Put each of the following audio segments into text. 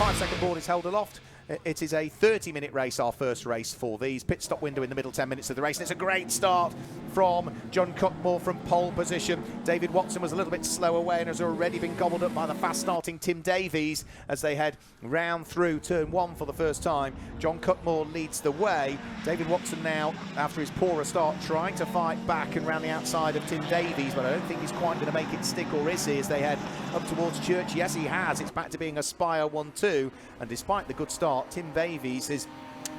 5-second board is held aloft. It is a 30-minute race, our first race for these. Pit stop window in the middle 10 minutes of the race. And it's a great start from John Cutmore from pole position. David Watson was a little bit slow away and has already been gobbled up by the fast-starting Tim Davies as they head round through turn 1 for the first time. John Cutmore leads the way. David Watson now, after his poorer start, trying to fight back and round the outside of Tim Davies, but I don't think he's quite going to make it stick, or is he, as they head up towards Church? Yes, he has. It's back to being a Spire 1-2, and despite the good start, Tim Davies is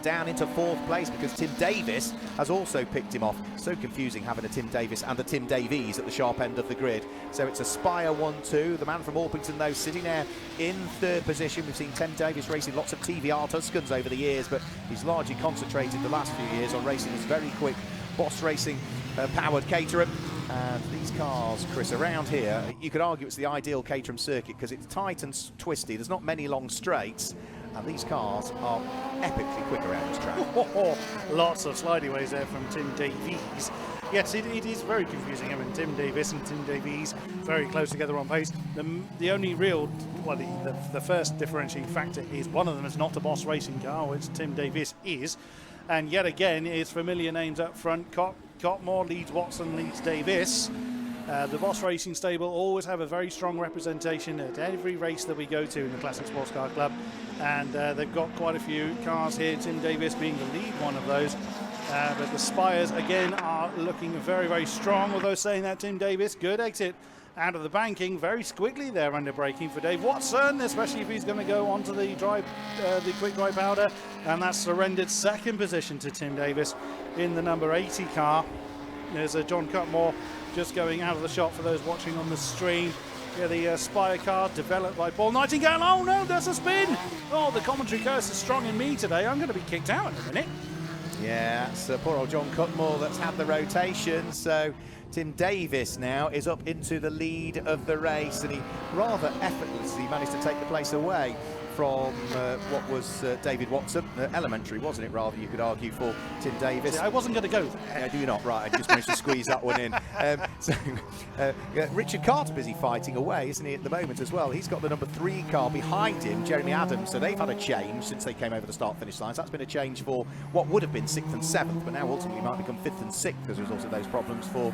down into 4th place because Tim Davis has also picked him off. So confusing having a Tim Davis and a Tim Davies at the sharp end of the grid. So it's a Spire 1-2. The man from Orpington, though, sitting there in 3rd position. We've seen Tim Davis racing lots of TVR Tuscans over the years, but he's largely concentrated the last few years on racing this very quick Boss Racing powered Caterham. And these cars, Chris, around here, you could argue it's the ideal Caterham circuit because it's tight and twisty. There's not many long straights, and these cars are epically quick around this track. Lots of slidey ways there from Tim Davies. Yes, it is very confusing having Tim Davis and Tim Davies very close together on pace. The only real, well, the first differentiating factor is one of them is not a Boss Racing car, which Tim Davis is. And yet again, it's familiar names up front. Cotmore leads Watson, leads Davis. The Boss Racing stable always have a very strong representation at every race that we go to in the Classic Sports Car Club, and they've got quite a few cars here, Tim Davis being the lead one of those. But the Spires again are looking very, very strong, although saying that, Tim Davis, good exit out of the banking very quickly there under braking for Dave Watson, especially if he's going to go onto the quick dry powder, and that's surrendered 2nd position to Tim Davis in the number 80 car. There's a John Cutmore just going out of the shot for those watching on the stream. Yeah, the Spire car developed by Paul Nightingale. Oh no, there's a spin! Oh, the commentary curse is strong in me today. I'm going to be kicked out in a minute. Yeah, it's poor old John Cutmore that's had the rotation. So Tim Davis now is up into the lead of the race, and he rather effortlessly managed to take the place away from what was David Watson. Elementary, wasn't it, rather, you could argue, for Tim Davis. I wasn't going to go there. Yeah, do you not? Right, I just managed to squeeze that one in. Richard Carter's busy fighting away, isn't he, at the moment as well? He's got the number 3 car behind him, Jeremy Adams, so they've had a change since they came over the start-finish lines. That's been a change for what would have been 6th and 7th, but now ultimately might become 5th and 6th as a result of those problems for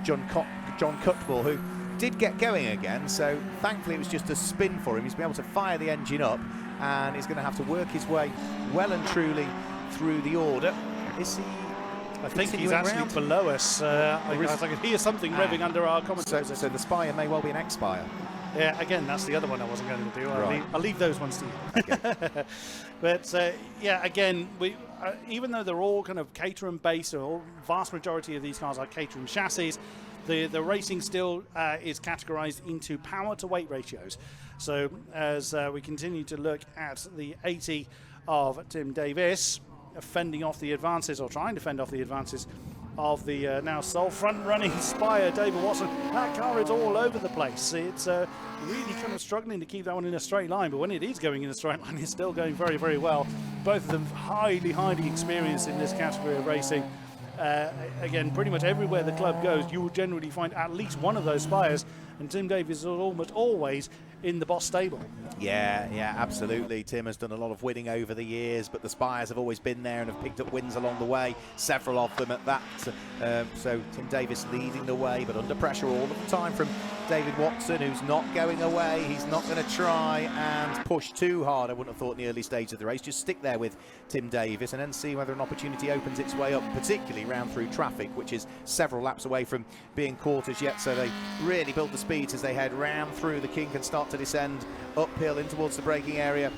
John Cutmore, who did get going again, so thankfully it was just a spin for him. He's been able to fire the engine up, and he's going to have to work his way well and truly through the order. Is he? I think he's actually below us. I can hear something revving under our commentary. So the Spire may well be an X-Spire. Yeah, again, that's the other one I wasn't going to do. Right. I'll leave those ones to you. Okay. But yeah, again, we even though they're all kind of Caterham based, or vast majority of these cars are Caterham chassis, the racing still is categorized into power to weight ratios. So as we continue to look at the 80 of Tim Davis, fending off the advances, or trying to fend off the advances of the now sole front-running Spire, David Watson. That car is all over the place. It's really kind of struggling to keep that one in a straight line, but when it is going in a straight line, it's still going very, very well. Both of them highly, highly experienced in this category of racing. Again, pretty much everywhere the club goes, you will generally find at least one of those Spires, and Tim Davies is almost always in the Boss stable. Yeah, absolutely. Tim has done a lot of winning over the years, but the Spires have always been there and have picked up wins along the way, several of them at that. So Tim Davis leading the way, but under pressure all of the time from David Watson, who's not going away. He's not going to try and push too hard, I wouldn't have thought, in the early stage of the race. Just stick there with Tim Davis and then see whether an opportunity opens its way up, particularly round through traffic, which is several laps away from being caught as yet. So they really build the speeds as they head round through the kink and start to descend uphill in towards the braking area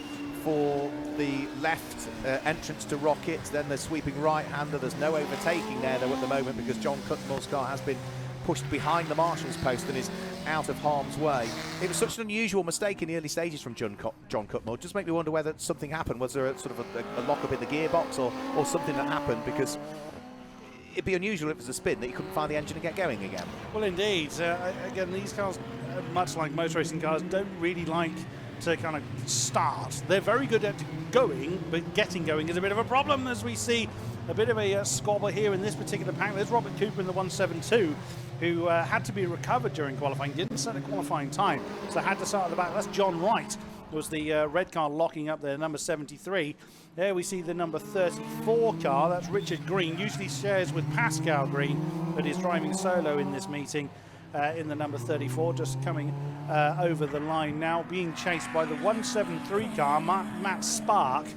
for the left entrance to Rocket. Then the sweeping right-hander. There's no overtaking there though at the moment, because John Cutmore's car has been pushed behind the marshal's post and is out of harm's way. It was such an unusual mistake in the early stages from John Cutmore. Just make me wonder whether something happened. Was there a sort of a lock-up in the gearbox or something that happened? Because it'd be unusual if it was a spin that you couldn't find the engine and get going again. Well, indeed. Again, these cars, much like motor racing cars, don't really like to kind of start. They're very good at going, but getting going is a bit of a problem, as we see a bit of a squabble here in this particular pack. There's Robert Cooper in the 172, who had to be recovered during qualifying, didn't set a qualifying time, so had to start at the back. That's John Wright was the red car locking up there, number 73. There we see the number 34 car, that's Richard Green, usually shares with Pascal Green, but is driving solo in this meeting in the number 34, just coming over the line now, being chased by the 173 car, Matt Spark.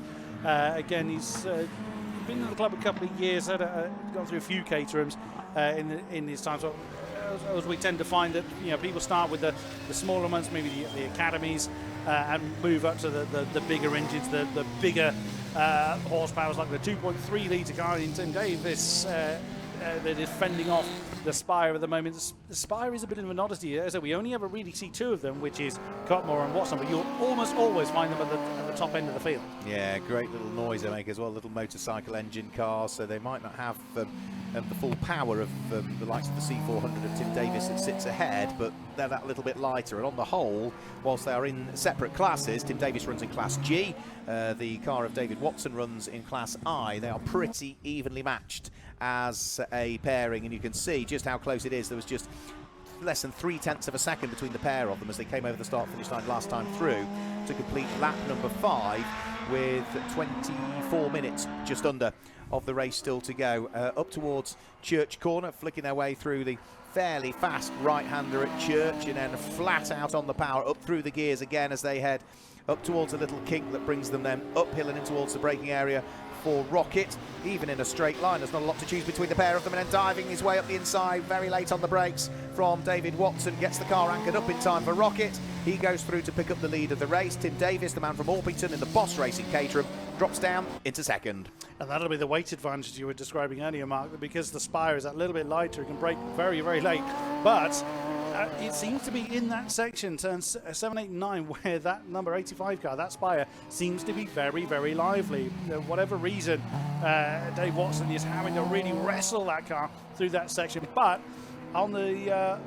Again, he's been in the club a couple of years, gone through a few caterhams in his time. So as we tend to find that, you know, people start with the smaller ones, maybe the academies, and move up to the bigger engines, the bigger horsepowers, like the 2.3 litre car in Tim Davis that is fending off the Spire at the moment. The Spire is a bit of an oddity, so we only ever really see two of them, which is Cotmore and Watson, but you'll almost always find them at the top end of the field. Yeah, great little noise they make as well, little motorcycle engine cars, so they might not have the full power of the likes of the C400 of Tim Davis that sits ahead, but they're that little bit lighter. And on the whole, whilst they are in separate classes, Tim Davis runs in Class G, the car of David Watson runs in Class I. They are pretty evenly matched as a pairing, and you can see just how close it is. There was just less than 0.3 of a second between the pair of them as they came over the start-finish line last time through to complete lap number 5 with 24 minutes just under of the race still to go. Up towards Church Corner, flicking their way through the fairly fast right-hander at Church, and then flat out on the power up through the gears again as they head up towards a little kink that brings them then uphill and in towards the braking area for Rocket. Even in a straight line, there's not a lot to choose between the pair of them, and then diving his way up the inside very late on the brakes from David Watson, gets the car anchored up in time for Rocket. He goes through to pick up the lead of the race. Tim Davis, the man from Orpington in the Boss Racing Caterham, drops down into second. And that'll be the weight advantage you were describing earlier, Mark, because the Spire is a little bit lighter, it can brake very, very late, but it seems to be in that section, turns 7, 8, and 9, where that number 85 car, that Spire, seems to be very, very lively. Whatever reason, Dave Watson is having to really wrestle that car through that section, but on the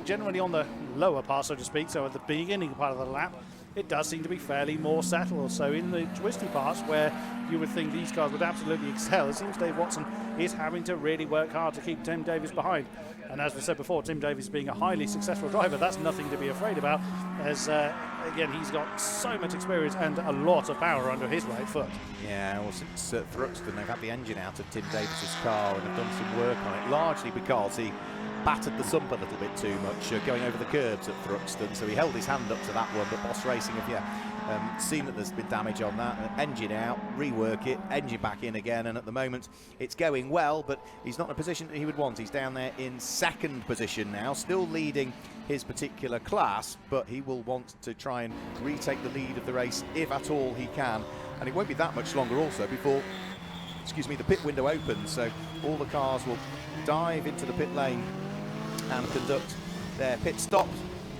generally on the lower part, so to speak, so at the beginning part of the lap, it does seem to be fairly more settled. So in the twisty parts where you would think these cars would absolutely excel, it seems Dave Watson is having to really work hard to keep Tim Davis behind. And as we said before, Tim Davis being a highly successful driver, that's nothing to be afraid about, as again, he's got so much experience and a lot of power under his right foot. Yeah, well, since Thruxton, they've had the engine out of Tim Davis's car and have done some work on it, largely because he battered the sump a little bit too much going over the curbs at Thruxton, so he held his hand up to that one, but Boss Racing have seen that there's been damage on that, engine out, rework it, engine back in again, and at the moment it's going well, but he's not in a position that he would want. He's down there in second position now, still leading his particular class, but he will want to try and retake the lead of the race if at all he can, and it won't be that much longer also before, the pit window opens, so all the cars will dive into the pit lane and conduct their pit stops.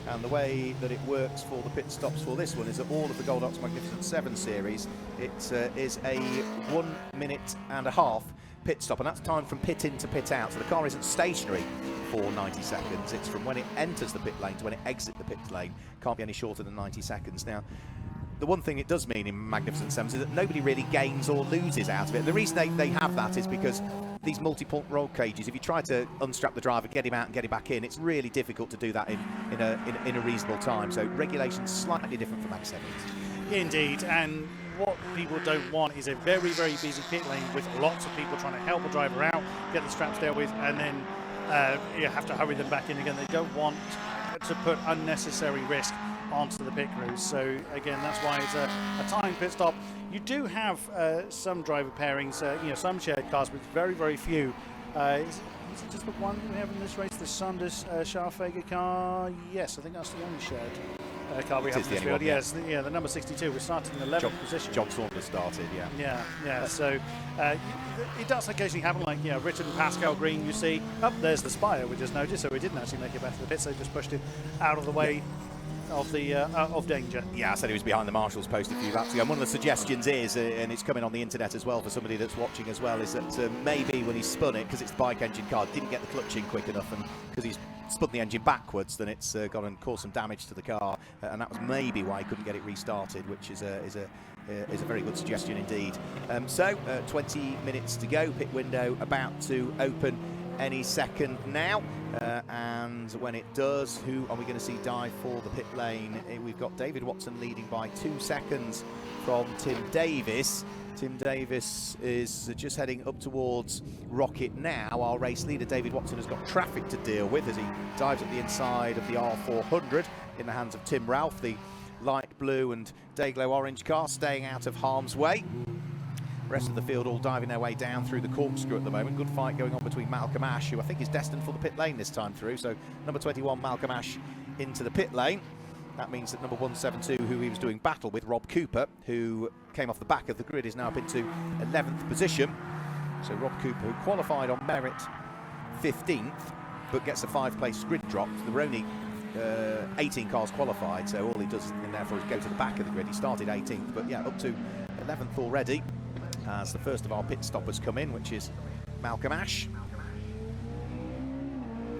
And the way that it works for the pit stops for this one is that all of the Gold Ox Magnificent 7 series, it is a 1.5 minute pit stop, and that's time from pit in to pit out. So the car isn't stationary for 90 seconds. It's from when it enters the pit lane to when it exits the pit lane. Can't be any shorter than 90 seconds. Now, the one thing it does mean in Magnificent 7s is that nobody really gains or loses out of it. The reason they have that is because these multi-point roll cages, if you try to unstrap the driver, get him out and get him back in, it's really difficult to do that in a reasonable time. So regulations slightly different from Mag 7s. Indeed, and what people don't want is a very, very busy pit lane with lots of people trying to help a driver out, get the straps dealt with, and then you have to hurry them back in again. They don't want to put unnecessary risk onto the pit crews. So again, that's why it's a timed pit stop. You do have some driver pairings, some shared cars, but very, very few. Is it just the one we have in this race, the Sanders Scharfeger car? Yes, I think that's the only shared car we have in this field. Yes, the number 62. We're starting in 11th position. John Saunders started, yeah. Yeah. So it does occasionally happen, like Richard and Pascal Green. You see, there's the Spire. We just noticed, so we didn't actually make it back to the pits. They just pushed it out of the way. Of danger. Yeah, I said he was behind the marshal's post a few laps ago. And one of the suggestions is, and it's coming on the internet as well for somebody that's watching as well, is that maybe when he spun it, because it's the bike engine car, didn't get the clutch in quick enough, and because he's spun the engine backwards, then it's gone and caused some damage to the car, and that was maybe why he couldn't get it restarted, which is a very good suggestion indeed. So 20 minutes to go, pit window about to open any second now. And when it does, who are we going to see dive for the pit lane? We've got David Watson leading by 2 seconds from Tim Davis. Tim Davis is just heading up towards Rocket now. Our race leader, David Watson, has got traffic to deal with as he dives at the inside of the R400 in the hands of Tim Ralph, the light blue and day-glow orange car, staying out of harm's way. The rest of the field all diving their way down through the corkscrew at the moment. Good fight going on between Malcolm Ash, who I think is destined for the pit lane this time through. So number 21, Malcolm Ash, into the pit lane. That means that number 172, who he was doing battle with, Rob Cooper, who came off the back of the grid, is now up into 11th position. So Rob Cooper, who qualified on merit 15th, but gets a 5-place grid drop. There were only 18 cars qualified, so all he does and therefore is go to the back of the grid. He started 18th, but yeah, up to 11th already as the first of our pit stoppers come in, which is Malcolm Ash.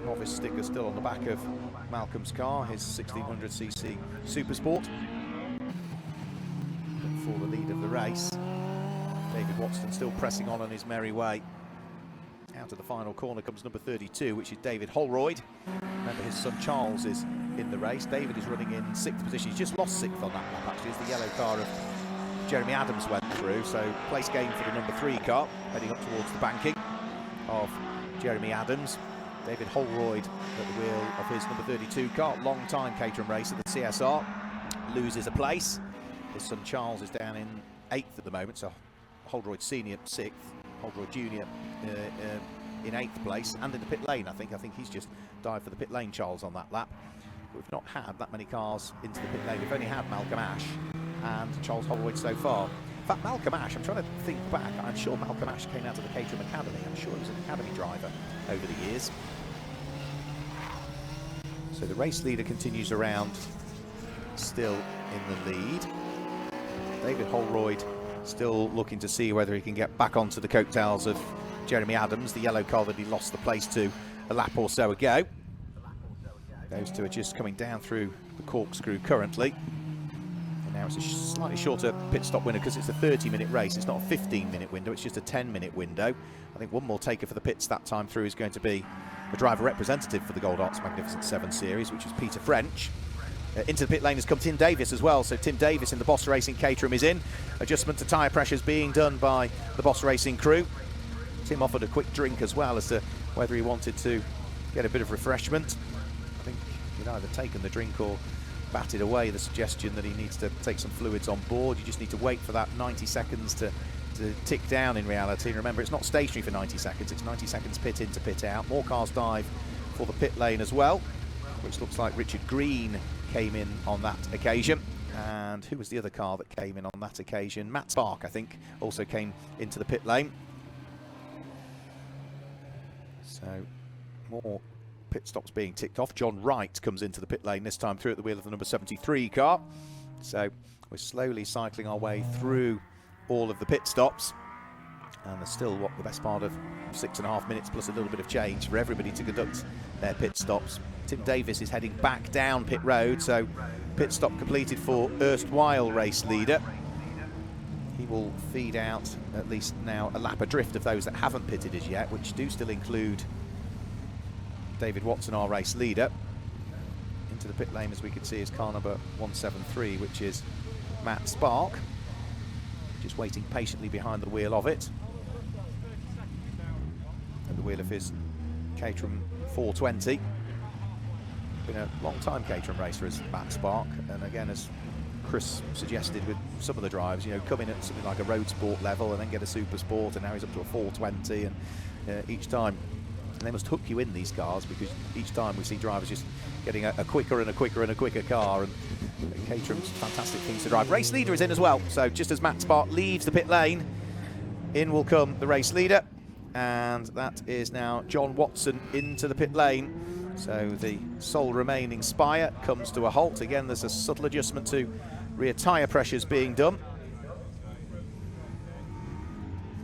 Novice sticker still on the back of Malcolm's car, his 1600cc Supersport. But for the lead of the race, David Watson still pressing on his merry way. Out of the final corner comes number 32, which is David Holroyd. Remember, his son Charles is in the race. David is running in 6th position. He's just lost 6th on that lap, actually, as the yellow car of Jeremy Adams went through. So place gain for the number 3 car, heading up towards the banking of Jeremy Adams. David Holroyd at the wheel of his number 32 car, long-time Caterham racer, the CSR, loses a place. His son Charles is down in 8th at the moment, so Holroyd Senior 6th, Holroyd Junior in 8th place, and in the pit lane, I think he's just dived for the pit lane, Charles, on that lap. We've not had that many cars into the pit lane. We've only had Malcolm Ash and Charles Holroyd so far. In fact, Malcolm Ash, I'm trying to think back, I'm sure Malcolm Ash came out of the Caterham Academy. I'm sure he was an academy driver over the years. So the race leader continues around, still in the lead. David Holroyd still looking to see whether he can get back onto the coattails of Jeremy Adams, the yellow car that he lost the place to a lap or so ago. Those two are just coming down through the corkscrew currently. And now it's a slightly shorter pit stop window because it's a 30-minute race. It's not a 15-minute window, it's just a 10-minute window. I think one more taker for the pits that time through is going to be the driver representative for the Gold Arts Magnificent 7 Series, which is Peter French. Into the pit lane has come Tim Davis as well, so Tim Davis in the Boss Racing Caterham is in. Adjustment to tyre pressures being done by the Boss Racing crew. Tim offered a quick drink as well as to whether he wanted to get a bit of refreshment. I think he'd either taken the drink or batted away the suggestion that he needs to take some fluids on board. You just need to wait for that 90 seconds to tick down in reality. And remember, it's not stationary for 90 seconds, it's 90 seconds pit in to pit out. More cars dive for the pit lane as well, which looks like Richard Green came in on that occasion. And who was the other car that came in on that occasion? Matt Spark, I think, also came into the pit lane. So more pit stops being ticked off. John Wright comes into the pit lane this time through at the wheel of the number 73 car. So we're slowly cycling our way through all of the pit stops, and there's still the best part of 6.5 minutes plus a little bit of change for everybody to conduct their pit stops. Tim Davis is heading back down pit road, so pit stop completed for erstwhile race leader. He will feed out at least now a lap adrift of those that haven't pitted as yet, which do still include David Watson, our race leader. Into the pit lane, as we can see, is car number 173, which is Matt Spark, just waiting patiently behind the wheel of it. At the wheel of his Caterham 420. Been a long time Caterham racer as Matt Spark, and again, as Chris suggested with some of the drives, you know, come in at something like a road sport level and then get a super sport, and now he's up to a 420, and each time. And they must hook you in, these cars, because each time we see drivers just getting a quicker and a quicker and a quicker car, and Caterham's fantastic things to drive. Race leader is in as well, so just as Matt Spark leaves the pit lane, in will come the race leader, and that is now John Watson into the pit lane. So the sole remaining Spire comes to a halt. Again, there's a subtle adjustment to rear tyre pressures being done.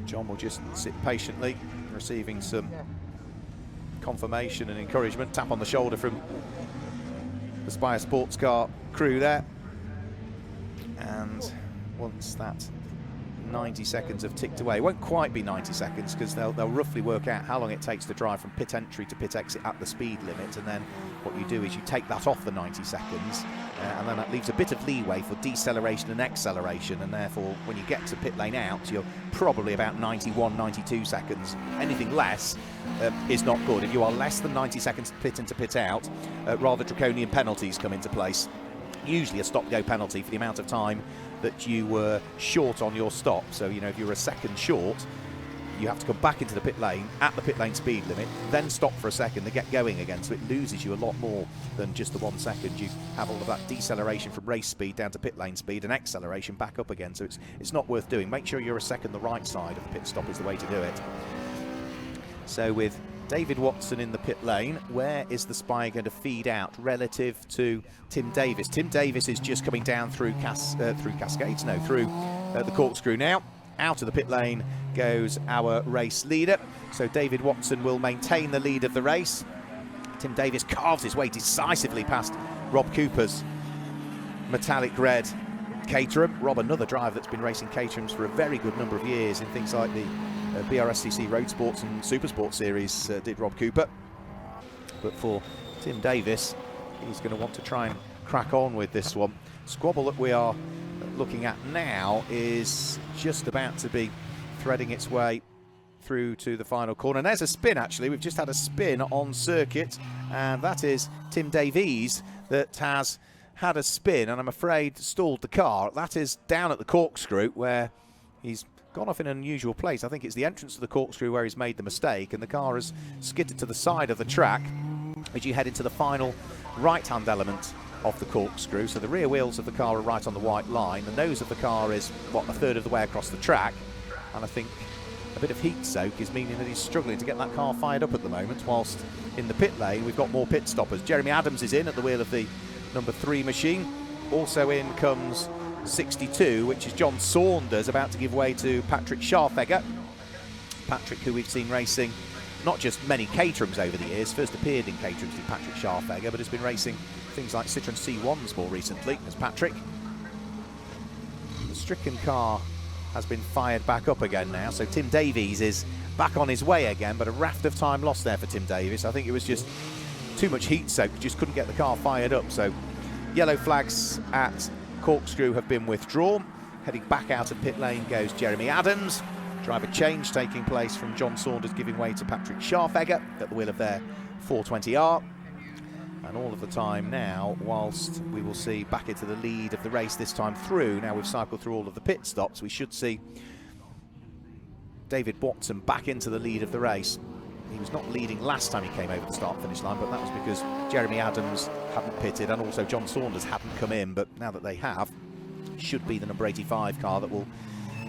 John will just sit patiently, receiving some confirmation and encouragement, tap on the shoulder from the Spire sports car crew there. And once that 90 seconds have ticked away. It won't quite be 90 seconds because they'll roughly work out how long it takes to drive from pit entry to pit exit at the speed limit, and then what you do is you take that off the 90 seconds and then that leaves a bit of leeway for deceleration and acceleration, and therefore when you get to pit lane out you're probably about 91, 92 seconds. Anything less is not good. If you are less than 90 seconds pit in to pit out, rather draconian penalties come into place. Usually a stop-go penalty for the amount of time that you were short on your stop. So, you know, if you're a second short, you have to come back into the pit lane at the pit lane speed limit, then stop for a second, then get going again. So it loses you a lot more than just the 1 second. You have all of that deceleration from race speed down to pit lane speed and acceleration back up again. So it's not worth doing. Make sure you're a second the right side of the pit stop is the way to do it. So with David Watson in the pit lane, where is the spy going to feed out relative to Tim Davis? Tim Davis is just coming down through the corkscrew now. Out of the pit lane goes our race leader. So David Watson will maintain the lead of the race. Tim Davis carves his way decisively past Rob Cooper's metallic red Caterham. Rob, another driver that's been racing Caterhams for a very good number of years in things like the BRSCC Road Sports and Supersport series, did Rob Cooper. But for Tim Davis, he's going to want to try and crack on with this one. Squabble that we are looking at now is just about to be threading its way through to the final corner. And there's a spin, actually. We've just had a spin on circuit, and that is Tim Davies that has had a spin and I'm afraid stalled the car. That is down at the corkscrew where he's gone off in an unusual place. I think it's the entrance to the corkscrew where he's made the mistake, and the car has skidded to the side of the track as you head into the final right-hand element of the corkscrew. So the rear wheels of the car are right on the white line. The nose of the car is, what, a third of the way across the track, and I think a bit of heat soak is meaning that he's struggling to get that car fired up at the moment, whilst in the pit lane we've got more pit stoppers. Jeremy Adams is in at the wheel of the number 3 machine. Also in comes 62, which is John Saunders, about to give way to Patrick Scharfegger. Patrick, who we've seen racing not just many Caterhams over the years, first appeared in Caterhams in Patrick Scharfegger, but has been racing things like Citroën C1s more recently as Patrick. The stricken car has been fired back up again now, so Tim Davies is back on his way again, but a raft of time lost there for Tim Davies. I think it was just too much heat soak, just couldn't get the car fired up. So yellow flags at corkscrew have been withdrawn. Heading back out of pit lane goes Jeremy Adams. Driver change taking place from John Saunders giving way to Patrick Scharfegger at the wheel of their 420R. And all of the time now, whilst we will see back into the lead of the race this time through, now we've cycled through all of the pit stops, we should see David Watson back into the lead of the race. He was not leading last time he came over the start-finish line, but that was because Jeremy Adams hadn't pitted and also John Saunders hadn't come in. But now that they have, should be the number 85 car that will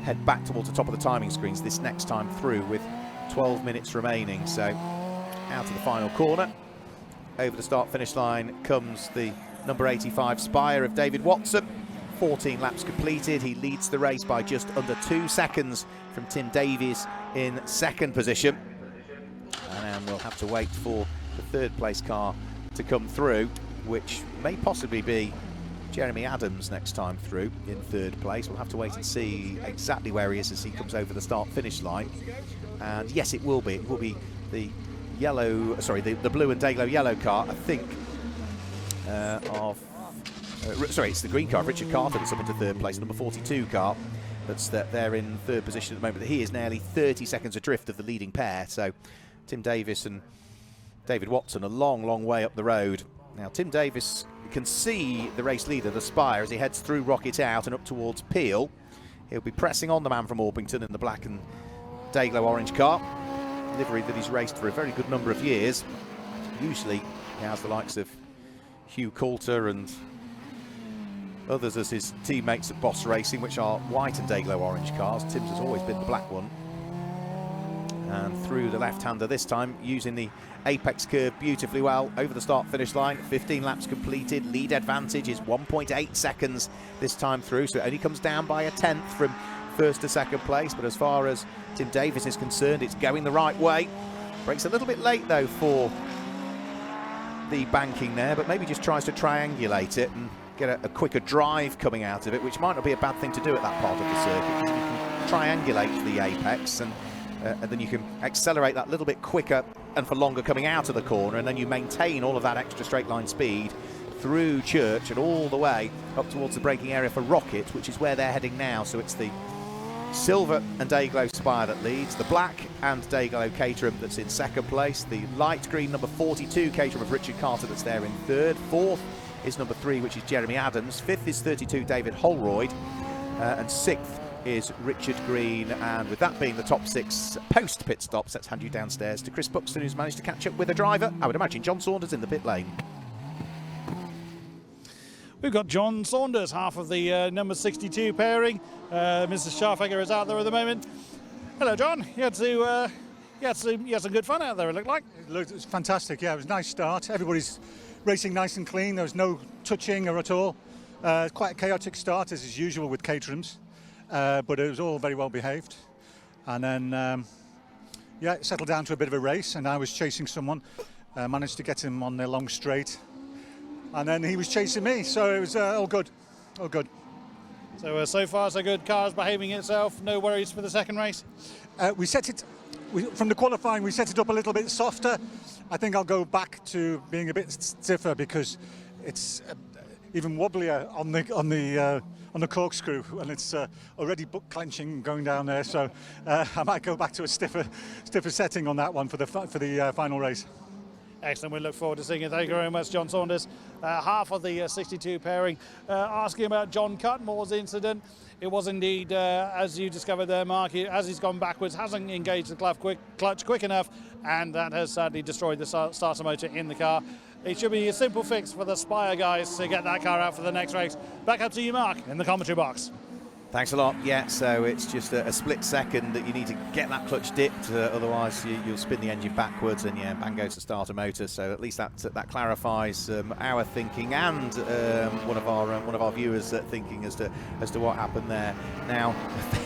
head back towards the top of the timing screens this next time through with 12 minutes remaining. So out of the final corner, over the start-finish line comes the number 85 Spire of David Watson. 14 laps completed. He leads the race by just under 2 seconds from Tim Davies in second position. And we'll have to wait for the third place car to come through, which may possibly be Jeremy Adams next time through in third place. We'll have to wait and see exactly where he is as he comes over the start-finish line. And yes, it will be. It will be the yellow, sorry, the blue and Dayglow yellow car, I think, sorry, it's the green car, Richard Carter, that's up into third place, number 42 car. That's there in third position at the moment. But he is nearly 30 seconds adrift of the leading pair. So Tim Davis and David Watson a long, long way up the road. Now Tim Davis can see the race leader, the Spire, as he heads through Rocket Out and up towards Peel. He'll be pressing on the man from Orpington in the black and Dayglow orange car. Livery that he's raced for a very good number of years. Usually he has the likes of Hugh Coulter and others as his teammates at Boss Racing, which are white and Dayglow orange cars. Tim's has always been the black one. And through the left-hander this time, using the apex curve beautifully well over the start-finish line. 15 laps completed. Lead advantage is 1.8 seconds this time through, so it only comes down by a tenth from first to second place. But as far as Tim Davis is concerned, it's going the right way. Brakes a little bit late though for the banking there, but maybe just tries to triangulate it and get a quicker drive coming out of it, which might not be a bad thing to do at that part of the circuit. You can triangulate the apex, and then you can accelerate that little bit quicker and for longer coming out of the corner, and then you maintain all of that extra straight line speed through Church and all the way up towards the braking area for Rocket, which is where they're heading now. So it's the silver and Dayglow Spire that leads, the black and Dayglow Caterham that's in second place, the light green number 42 Caterham of Richard Carter that's there in third, fourth is number 3, which is Jeremy Adams, fifth is 32 David Holroyd, and sixth is Richard Green. And with that being the top 6 post pit stops, let's hand you downstairs to Chris Buxton, who's managed to catch up with a driver, I would imagine John Saunders, in the pit lane. We've got John Saunders, half of the number 62 pairing. Mrs. Scharfegger is out there at the moment. Hello, John. You had some good fun out there, it looked like. It was fantastic, yeah. It was a nice start. Everybody's racing nice and clean. There was no touching or at all. Quite a chaotic start, as is usual with Caterhams. But it was all very well behaved. And then, it settled down to a bit of a race, and I was chasing someone. Managed to get him on the long straight. And then he was chasing me, so it was all good, all good. So, so far so good. Car's behaving itself. No worries for the second race? From the qualifying, we set it up a little bit softer. I think I'll go back to being a bit stiffer because it's even wobblier on the corkscrew, and it's already book clenching going down there. So I might go back to a stiffer setting on that one for the final race. Excellent. We look forward to seeing it. Thank you very much, John Saunders. Half of the 62 pairing. Asking about John Cutmore's incident. It was indeed, as you discovered there, Mark, as he's gone backwards, hasn't engaged the clutch quick enough, and that has sadly destroyed the starter motor in the car. It should be a simple fix for the Spire guys to get that car out for the next race. Back up to you, Mark, in the commentary box. Thanks a lot. Yeah, so it's just a split second that you need to get that clutch dipped, otherwise you'll spin the engine backwards, and bang goes the starter motor. So at least that clarifies our thinking and one of our viewers' thinking as to what happened there. Now,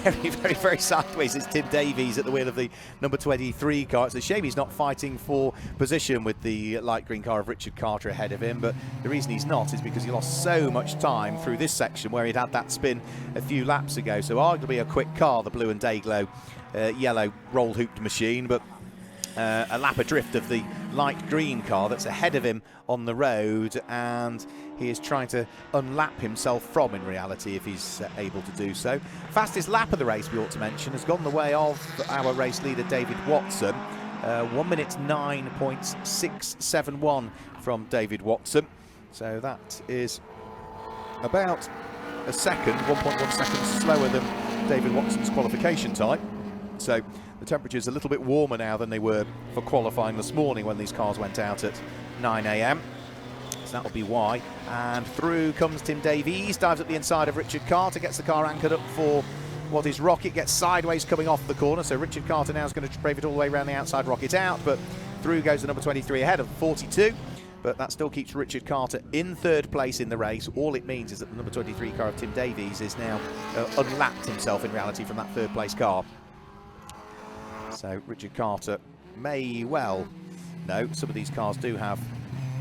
very, very, very sideways is Tim Davies at the wheel of the number 23 car. It's a shame he's not fighting for position with the light green car of Richard Carter ahead of him, but the reason he's not is because he lost so much time through this section where he'd had that spin a few laps ago. So arguably a quick car, the blue and Dayglow yellow roll hooped machine, but a lap adrift of the light green car that's ahead of him on the road, and he is trying to unlap himself from, in reality, if he's able to do so. Fastest lap of the race, we ought to mention, has gone the way of our race leader David Watson. 1 minute 9.671 from David Watson. So that is about a second, 1.1 seconds slower than David Watson's qualification time. So the temperature's a little bit warmer now than they were for qualifying this morning when these cars went out at 9 a.m. So that'll be why. And through comes Tim Davies, dives at the inside of Richard Carter, gets the car anchored up for what is Rocket, gets sideways coming off the corner. So Richard Carter now is going to brave it all the way around the outside, Rocket out, but through goes the number 23 ahead of 42. But that still keeps Richard Carter in third place in the race. All it means is that the number 23 car of Tim Davies is now unlapped himself, in reality, from that third place car. So Richard Carter may well know some of these cars do have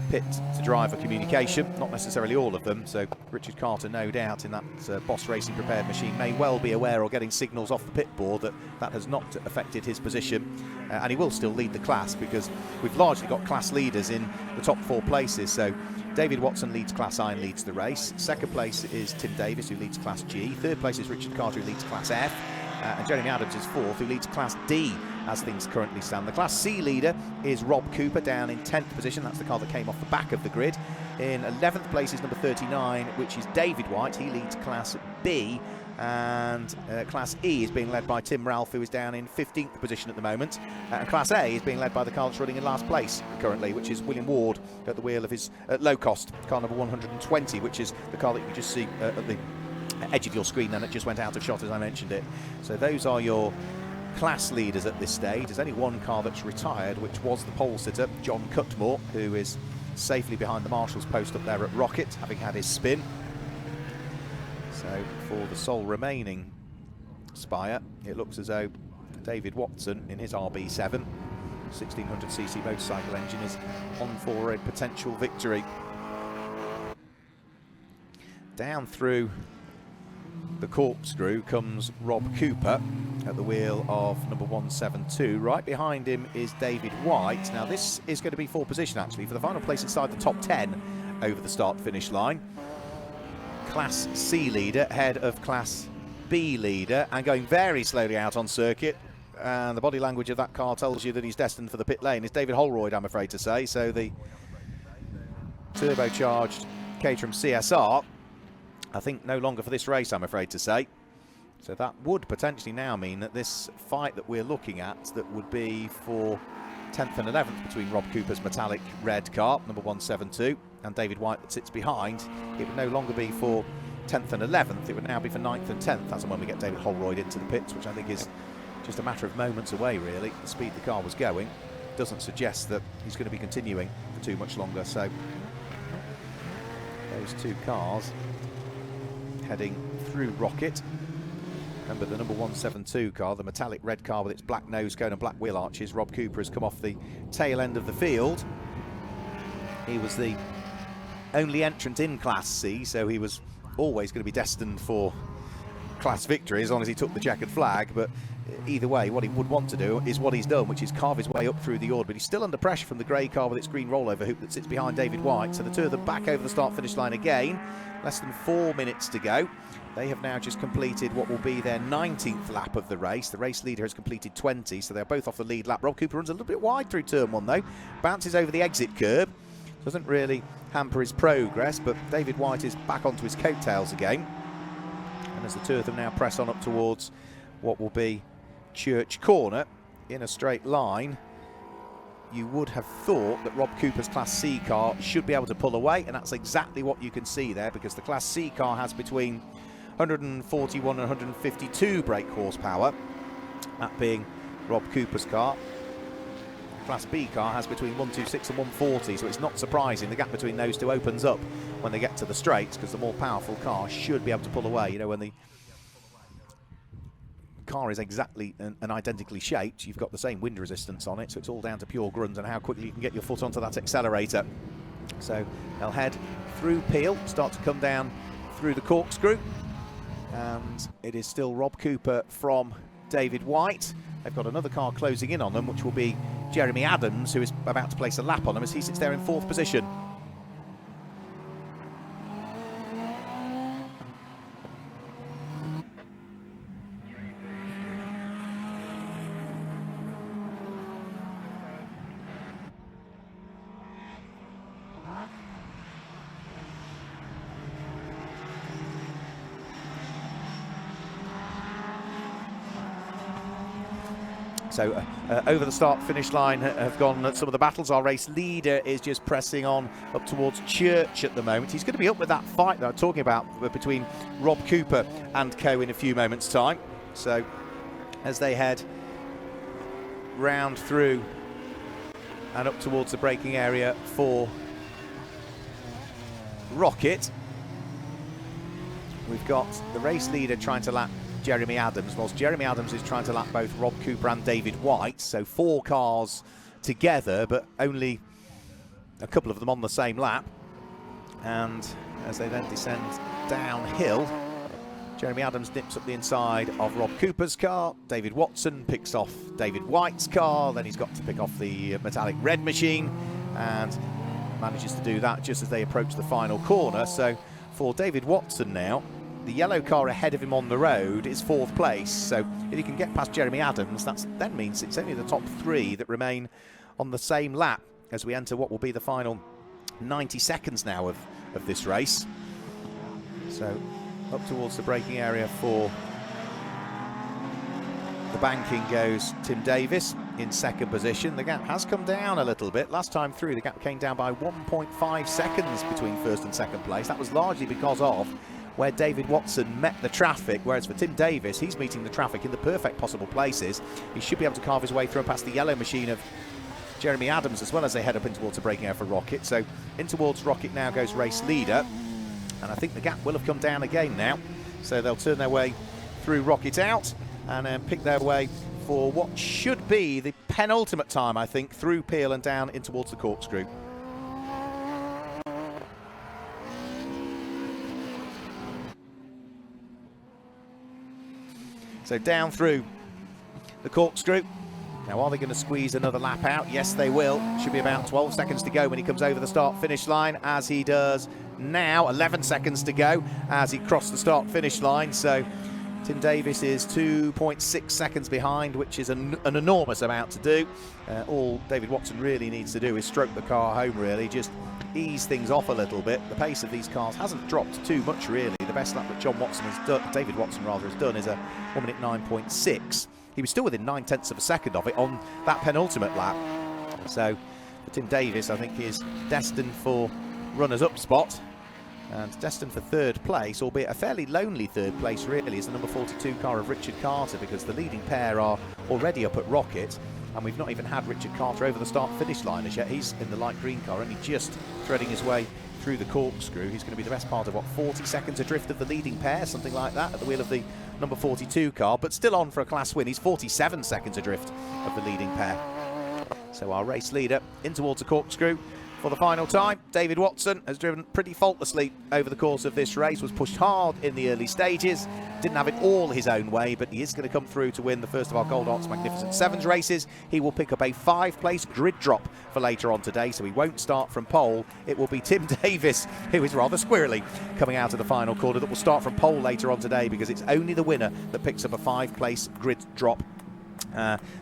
pit to driver communication, not necessarily all of them. So Richard Carter, no doubt, in that Boss Racing prepared machine, may well be aware or getting signals off the pit board that has not affected his position, and he will still lead the class because we've largely got class leaders in the top 4 places. So David Watson leads Class I and leads the race. Second place is Tim Davis, who leads Class G. Third place is Richard Carter, who leads Class F. And Jeremy Adams is fourth, who leads Class D as things currently stand. The Class C leader is Rob Cooper, down in 10th position. That's the car that came off the back of the grid. In 11th place is number 39, which is David White. He leads Class B. And Class E is being led by Tim Ralph, who is down in 15th position at the moment. And Class A is being led by the car that's running in last place currently, which is William Ward at the wheel of his low-cost car number 120, which is the car that you can just see at the edge of your screen then. It just went out of shot as I mentioned it. So those are your class leaders at this stage. There's only one car that's retired, which was the pole sitter, John Cutmore, who is safely behind the marshal's post up there at Rocket, having had his spin. So for the sole remaining Spire, it looks as though David Watson in his RB7 1600cc motorcycle engine is on for a potential victory. Down through the corkscrew comes Rob Cooper at the wheel of number 172. Right behind him is David White. Now this is going to be for position actually for the final place inside the top 10 over the start-finish line. Class C leader ahead of Class B leader, and going very slowly out on circuit. And the body language of that car tells you that he's destined for the pit lane. It's David Holroyd, I'm afraid to say. So the turbocharged Caterham CSR, I think no longer for this race, I'm afraid to say. So that would potentially now mean that this fight that we're looking at, that would be for 10th and 11th between Rob Cooper's metallic red car, number 172, and David White that sits behind, it would no longer be for 10th and 11th, it would now be for 9th and 10th, as and when we get David Holroyd into the pits, which I think is just a matter of moments away, really. The speed the car was going doesn't suggest that he's going to be continuing for too much longer. So those two cars heading through Rocket. Remember the number 172 car, the metallic red car with its black nose cone and black wheel arches. Rob Cooper has come off the tail end of the field. He was the only entrant in Class C, so he was always going to be destined for class victory as long as he took the checkered flag. But either way, what he would want to do is what he's done, which is carve his way up through the order. But he's still under pressure from the grey car with its green rollover hoop that sits behind David White. So the two of them back over the start-finish line again. Less than 4 minutes to go. They have now just completed what will be their 19th lap of the race. The race leader has completed 20, so they're both off the lead lap. Rob Cooper runs a little bit wide through turn one, though. Bounces over the exit curb. Doesn't really hamper his progress, but David White is back onto his coattails again. And as the two of them now press on up towards what will be Church Corner in a straight line, you would have thought that Rob Cooper's Class C car should be able to pull away, and that's exactly what you can see there, because the Class C car has between 141 and 152 brake horsepower, that being Rob Cooper's car. The Class B car has between 126 and 140, so it's not surprising the gap between those two opens up when they get to the straights, because the more powerful car should be able to pull away. You know, when the car is exactly and identically shaped, you've got the same wind resistance on it, so it's all down to pure grunt and how quickly you can get your foot onto that accelerator. So they'll head through Peel, start to come down through the corkscrew, and it is still Rob Cooper from David White. They've got another car closing in on them, which will be Jeremy Adams, who is about to place a lap on them as he sits there in 4th position. So over the start-finish line have gone some of the battles. Our race leader is just pressing on up towards Church at the moment. He's going to be up with that fight that I'm talking about between Rob Cooper and co in a few moments' time. So as they head round through and up towards the braking area for Rocket, we've got the race leader trying to lap Jeremy Adams, whilst Jeremy Adams is trying to lap both Rob Cooper and David White. So 4 cars together, but only a couple of them on the same lap. And as they then descend downhill, Jeremy Adams nips up the inside of Rob Cooper's car. David Watson picks off David White's car. Then he's got to pick off the metallic red machine and manages to do that just as they approach the final corner. So for David Watson now, the yellow car ahead of him on the road is 4th place. So if he can get past Jeremy Adams, that then means it's only the top 3 that remain on the same lap as we enter what will be the final 90 seconds now of this race. So up towards the braking area for the banking goes Tim Davis in 2nd position. The gap has come down a little bit. Last time through, the gap came down by 1.5 seconds between 1st and 2nd place. That was largely because of where David Watson met the traffic, whereas for Tim Davis, he's meeting the traffic in the perfect possible places. He should be able to carve his way through and past the yellow machine of Jeremy Adams as well as they head up in towards the braking area for Rocket. So in towards Rocket now goes race leader, and I think the gap will have come down again now. So they'll turn their way through Rocket out and pick their way for what should be the penultimate time, I think, through Peel and down in towards the corkscrew. So down through the corkscrew. Now, are they going to squeeze another lap out? Yes, they will. Should be about 12 seconds to go when he comes over the start-finish line, as he does now. 11 seconds to go as he crossed the start-finish line. So Tim Davis is 2.6 seconds behind, which is an enormous amount to do. All David Watson really needs to do is stroke the car home, really, just ease things off a little bit. The pace of these cars hasn't dropped too much, really. The best lap that David Watson has done is a 1 minute 9.6. He was still within 9/10 of a second of it on that penultimate lap. So for Tim Davis, I think he is destined for runners-up spot and destined for third place, albeit a fairly lonely third place, really, is the number 42 car of Richard Carter, because the leading pair are already up at Rocket, and we've not even had Richard Carter over the start-finish line as yet. He's in the light green car, only just threading his way through the corkscrew. He's going to be the best part of, 40 seconds adrift of the leading pair, something like that, at the wheel of the number 42 car, but still on for a class win. He's 47 seconds adrift of the leading pair. So our race leader in towards the corkscrew for the final time. David Watson has driven pretty faultlessly over the course of this race, was pushed hard in the early stages, didn't have it all his own way, but he is going to come through to win the first of our Gold Arts Magnificent Sevens races. He will pick up a 5-place grid drop for later on today, so he won't start from pole. It will be Tim Davis, who is rather squirrely, coming out of the final corner, that will start from pole later on today, because it's only the winner that picks up a 5-place grid drop.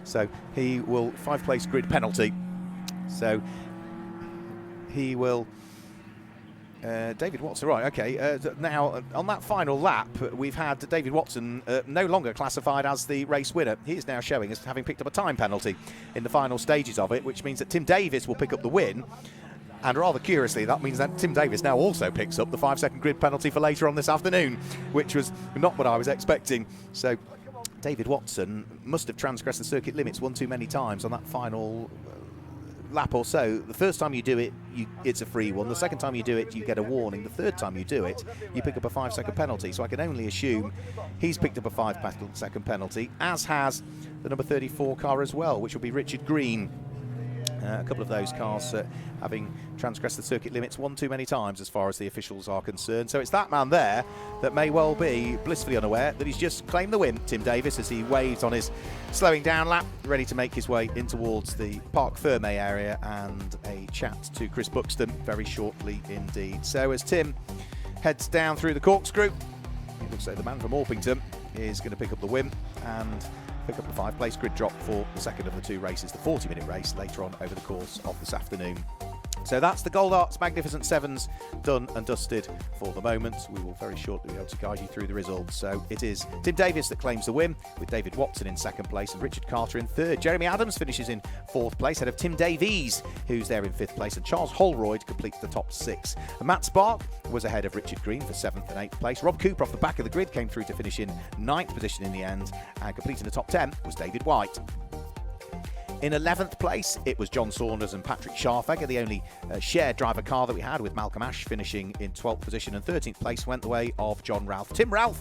So he will 5-place grid penalty. So he will David Watson, right, okay. Now, on that final lap, we've had David Watson no longer classified as the race winner. He is now showing as having picked up a time penalty in the final stages of it, which means that Tim Davis will pick up the win. And rather curiously, that means that Tim Davis now also picks up the 5-second grid penalty for later on this afternoon, which was not what I was expecting. So David Watson must have transgressed the circuit limits one too many times on that final lap or so. The first time you do it, it's a free one. The second time you do it, you get a warning. The third time you do it, you pick up a 5-second penalty. So I can only assume he's picked up a 5-second penalty, as has the number 34 car as well, which will be Richard Green. A couple of those cars having transgressed the circuit limits one too many times as far as the officials are concerned. So it's that man there that may well be blissfully unaware that he's just claimed the win, Tim Davis, as he waves on his slowing down lap, ready to make his way in towards the Parc Ferme area and a chat to Chris Buxton very shortly indeed. So as Tim heads down through the corkscrew, it looks like the man from Orpington is going to pick up the win and pick up a 5-place grid drop for the second of the two races, the 40-minute race later on over the course of this afternoon. So that's the Gold Arts Magnificent Sevens done and dusted for the moment. We will very shortly be able to guide you through the results. So it is Tim Davis that claims the win, with David Watson in second place and Richard Carter in third. Jeremy Adams finishes in fourth place, ahead of Tim Davies, who's there in fifth place, and Charles Holroyd completes the top six. And Matt Spark was ahead of Richard Green for seventh and eighth place. Rob Cooper off the back of the grid came through to finish in ninth position in the end, and completing the top 10 was David White. In 11th place, it was John Saunders and Patrick Scharfegger, the only shared driver car that we had, with Malcolm Ash finishing in 12th position, and 13th place went the way of John Ralph. Tim Wright.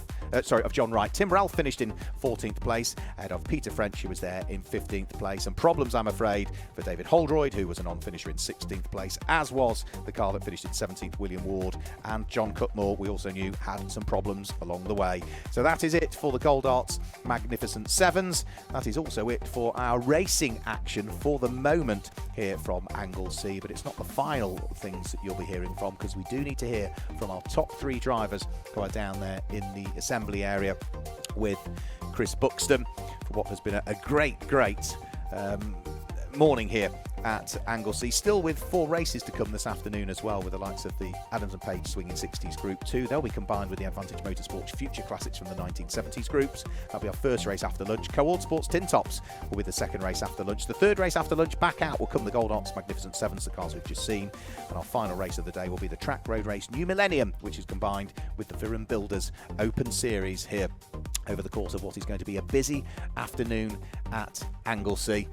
Tim Ralph finished in 14th place, ahead of Peter French, who was there in 15th place. And problems, I'm afraid, for David Holroyd, who was a non-finisher in 16th place, as was the car that finished in 17th, William Ward. And John Cutmore, we also knew, had some problems along the way. So that is it for the Gold Arts Magnificent Sevens. That is also it for our racing action for the moment here from Anglesey, but it's not the final things that you'll be hearing from, because we do need to hear from our top three drivers who are down there in the assembly area with Chris Buxton for what has been a great morning here at Anglesey, still with 4 races to come this afternoon as well, with the likes of the Adams and Page Swinging 60s Group 2. They'll be combined with the Advantage Motorsports Future Classics from the 1970s groups. That'll be our first race after lunch. Co-Ord Sports Tin Tops will be the second race after lunch. The third race after lunch, back out, will come the Gold Arts Magnificent Sevens, the cars we've just seen. And our final race of the day will be the track road race New Millennium, which is combined with the Viren Builders Open Series here over the course of what is going to be a busy afternoon at Anglesey.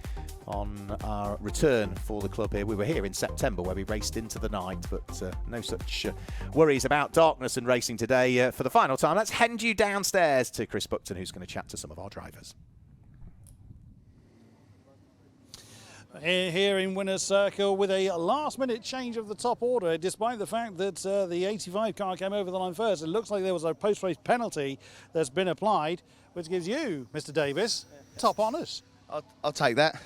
On our return for the club here, we were here in September where we raced into the night, but no such worries about darkness and racing today. For the final time, let's hand you downstairs to Chris Buxton, who's going to chat to some of our drivers. Here in winner's circle with a last-minute change of the top order, despite the fact that the 85 car came over the line first. It looks like there was a post-race penalty that's been applied, which gives you, Mr. Davis, top honours. I'll take that.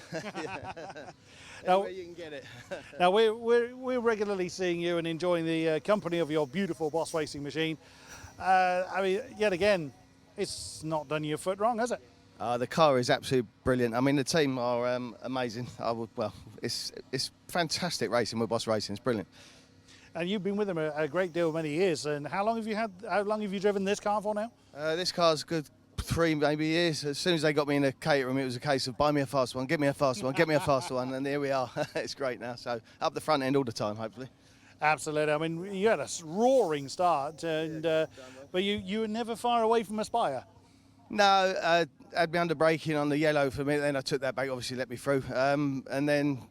Now, you can get it. now we're regularly seeing you and enjoying the company of your beautiful Boss Racing machine. I mean, yet again, it's not done your foot wrong, has it? The car is absolutely brilliant. I mean, the team are amazing. It's fantastic racing with Boss Racing. It's brilliant. And you've been with them a great deal, many years. And how long have you driven this car for now? This car's good 3 maybe years. As soon as they got me in the caterer, it was a case of buy me a fast one, get me a fast one, get me a fast one, and here we are. It's great now. So up the front end all the time, hopefully. Absolutely. I mean, you had a roaring start, and but you were never far away from Aspire. No, had me under braking on the yellow for a minute, then I took that back, obviously let me through. And then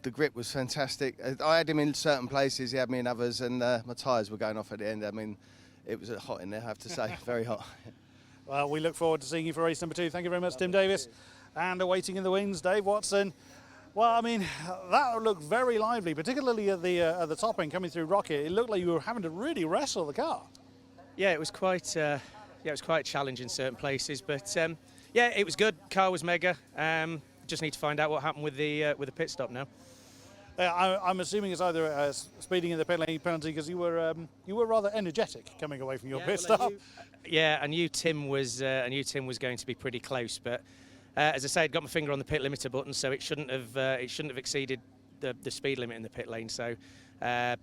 the grip was fantastic. I had him in certain places, he had me in others, and my tyres were going off at the end. I mean, it was hot in there, I have to say, very hot. Well, we look forward to seeing you for race number 2. Thank you very much, Tim Davis. And awaiting in the wings, Dave Watson. Well, I mean, that looked very lively, particularly at the top end coming through Rocket. It looked like you were having to really wrestle the car. Yeah, it was quite. Yeah, it was quite challenging in certain places, but yeah, it was good. Car was mega. Just need to find out what happened with the pit stop now. I'm assuming it's either speeding in the pit lane penalty because you were rather energetic coming away from your pit stop. Yeah, I knew Tim was going to be pretty close, but as I say, I'd got my finger on the pit limiter button, so it shouldn't have exceeded the speed limit in the pit lane. So yeah,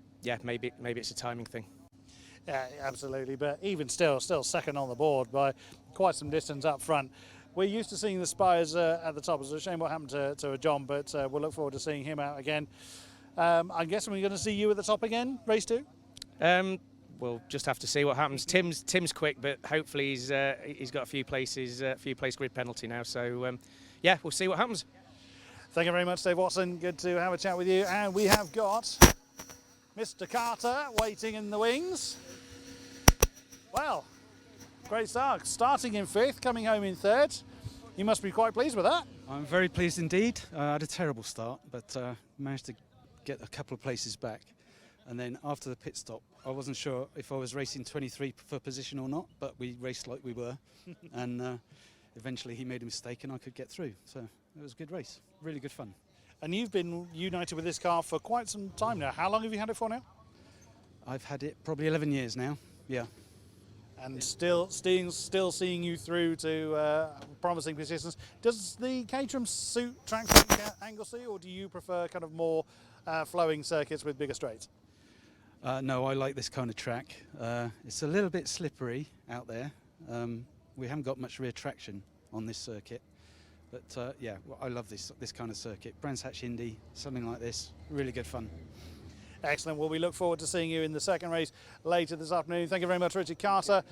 maybe it's a timing thing. Yeah, absolutely. But even still second on the board by quite some distance up front. We're used to seeing the Spires at the top. It's a shame what happened to John, but we'll look forward to seeing him out again. I guess we're going to see you at the top again, race 2? We'll just have to see what happens. Tim's quick, but hopefully he's got a few place grid penalty now. So yeah, we'll see what happens. Thank you very much, Dave Watson. Good to have a chat with you. And we have got Mr. Carter waiting in the wings. Well, great start. Starting in 5th, coming home in 3rd. You must be quite pleased with that. I'm very pleased indeed. I had a terrible start, but managed to get a couple of places back. And then after the pit stop, I wasn't sure if I was racing 23 for position or not, but we raced like we were. And eventually he made a mistake and I could get through. So it was a good race, really good fun. And you've been united with this car for quite some time now. How long have you had it for now? I've had it probably 11 years now, yeah. And still seeing you through to promising positions. Does the Caterham suit tracks like Anglesey, or do you prefer kind of more flowing circuits with bigger straights? No, I like this kind of track. It's a little bit slippery out there. We haven't got much rear traction on this circuit. But yeah, well, I love this kind of circuit. Brands Hatch Indy, something like this, really good fun. Excellent. Well, we look forward to seeing you in the second race later this afternoon. Thank you very much, Richard Carter.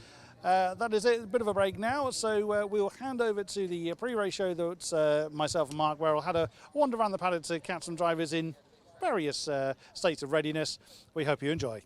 That is it. A bit of a break now, so we'll hand over to the pre-race show that myself and Mark Werrell had a wander around the paddock to catch some drivers in various states of readiness. We hope you enjoy.